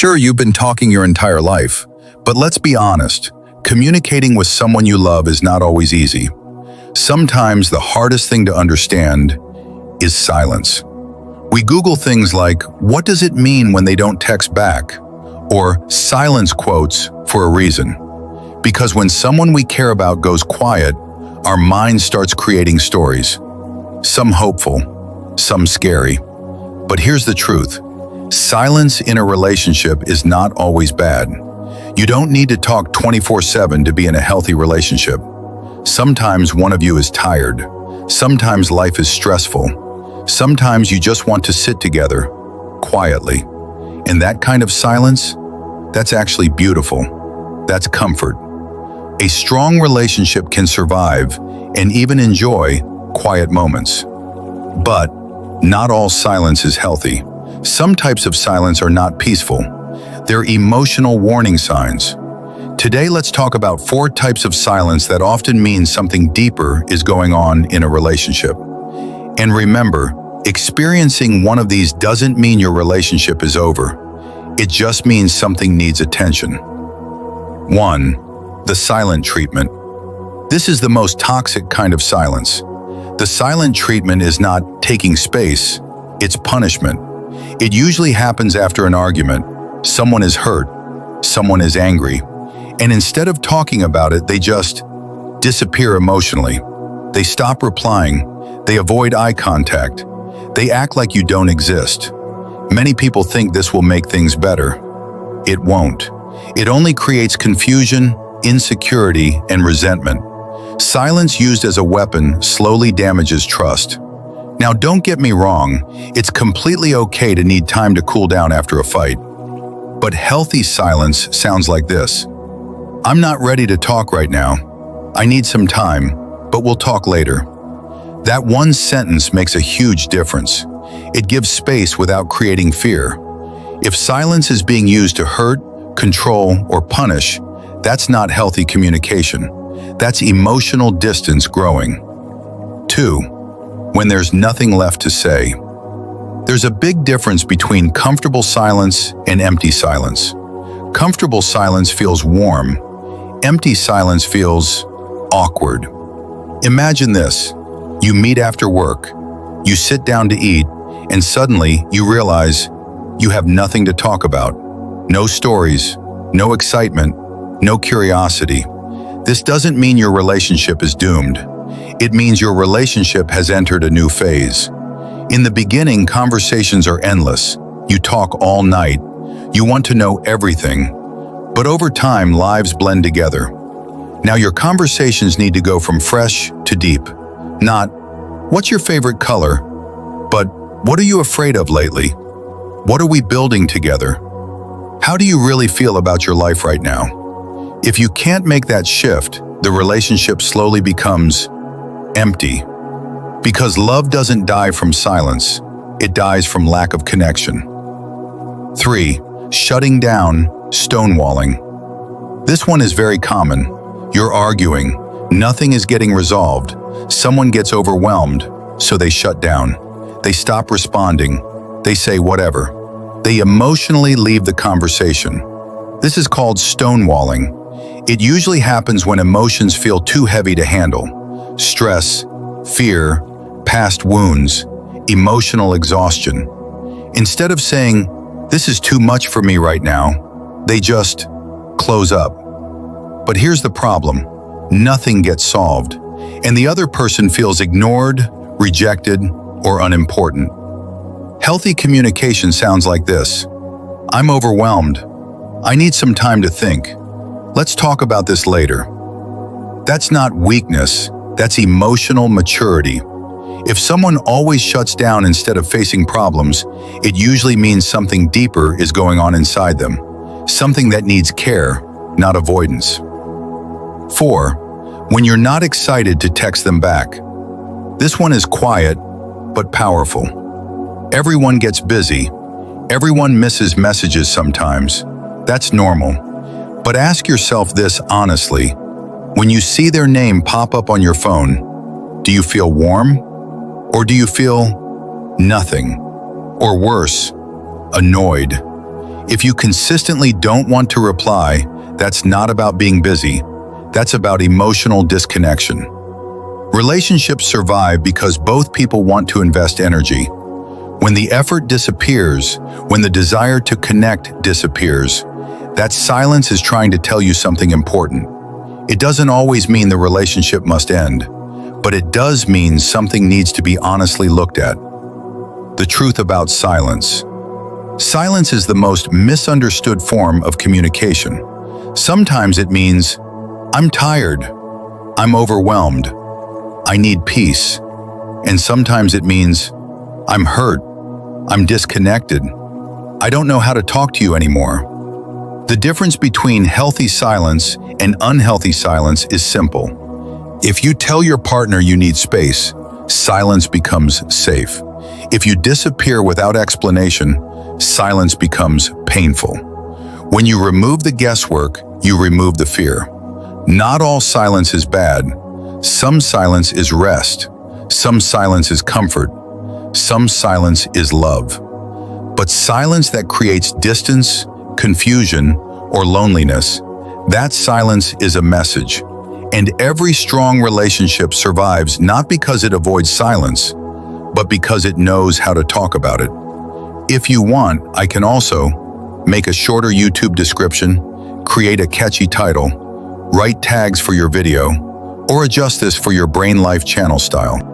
Sure, you've been talking your entire life, but let's be honest, communicating with someone you love is not always easy. Sometimes the hardest thing to understand is silence. We Google things like, what does it mean when they don't text back? Or silence quotes for a reason. Because when someone we care about goes quiet, our mind starts creating stories. Some hopeful, some scary. But here's the truth. Silence in a relationship is not always bad. You don't need to talk 24/7 to be in a healthy relationship. Sometimes one of you is tired. Sometimes life is stressful. Sometimes you just want to sit together, quietly. And that kind of silence, that's actually beautiful. That's comfort. A strong relationship can survive and even enjoy quiet moments. But not all silence is healthy. Some types of silence are not peaceful. They're emotional warning signs. Today, let's talk about 4 types of silence that often mean something deeper is going on in a relationship. And remember, experiencing one of these doesn't mean your relationship is over. It just means something needs attention. 1. The silent treatment. This is the most toxic kind of silence. The silent treatment is not taking space, it's punishment. It usually happens after an argument. Someone is hurt, someone is angry, and instead of talking about it, they just disappear emotionally. They stop replying, they avoid eye contact, they act like you don't exist. Many people think this will make things better. It won't. It only creates confusion, insecurity, and resentment. Silence used as a weapon slowly damages trust. Now, don't get me wrong, it's completely okay to need time to cool down after a fight. But healthy silence sounds like this. I'm not ready to talk right now. I need some time, but we'll talk later. That one sentence makes a huge difference. It gives space without creating fear. If silence is being used to hurt, control, or punish, that's not healthy communication. That's emotional distance growing. 2. When there's nothing left to say. There's a big difference between comfortable silence and empty silence. Comfortable silence feels warm. Empty silence feels awkward. Imagine this. You meet after work. You sit down to eat, and suddenly you realize you have nothing to talk about. No stories, no excitement, no curiosity. This doesn't mean your relationship is doomed. It means your relationship has entered a new phase. In the beginning, conversations are endless. You talk all night. You want to know everything. But over time, lives blend together. Now your conversations need to go from fresh to deep. Not, what's your favorite color? But, what are you afraid of lately? What are we building together? How do you really feel about your life right now? If you can't make that shift, the relationship slowly becomes empty. Because love doesn't die from silence, it dies from lack of connection. 3. Shutting down, stonewalling. This one is very common. You're arguing, nothing is getting resolved. Someone gets overwhelmed, so they shut down. They stop responding. They say whatever. They emotionally leave the conversation. This is called stonewalling. It usually happens when emotions feel too heavy to handle. Stress, fear, past wounds, emotional exhaustion. Instead of saying, this is too much for me right now, they just close up. But here's the problem. Nothing gets solved, and the other person feels ignored, rejected, or unimportant. Healthy communication sounds like this. I'm overwhelmed. I need some time to think. Let's talk about this later. That's not weakness, that's emotional maturity. If someone always shuts down instead of facing problems, it usually means something deeper is going on inside them. Something that needs care, not avoidance. 4. When you're not excited to text them back. This one is quiet, but powerful. Everyone gets busy. Everyone misses messages sometimes. That's normal. But ask yourself this honestly. When you see their name pop up on your phone, do you feel warm? Or do you feel nothing? Or worse, annoyed? If you consistently don't want to reply, that's not about being busy. That's about emotional disconnection. Relationships survive because both people want to invest energy. When the effort disappears, when the desire to connect disappears, that silence is trying to tell you something important. It doesn't always mean the relationship must end, but it does mean something needs to be honestly looked at. The truth about silence. Silence is the most misunderstood form of communication. Sometimes it means, I'm tired, I'm overwhelmed, I need peace. And sometimes it means, I'm hurt, I'm disconnected, I don't know how to talk to you anymore. The difference between healthy silence and unhealthy silence is simple. If you tell your partner you need space, silence becomes safe. If you disappear without explanation, silence becomes painful. When you remove the guesswork, you remove the fear. Not all silence is bad. Some silence is rest. Some silence is comfort. Some silence is love. But silence that creates distance, confusion, or loneliness, that silence is a message. And every strong relationship survives not because it avoids silence, but because it knows how to talk about it. If you want, I can also make a shorter YouTube description, create a catchy title, write tags for your video, or adjust this for your Brain Life channel style.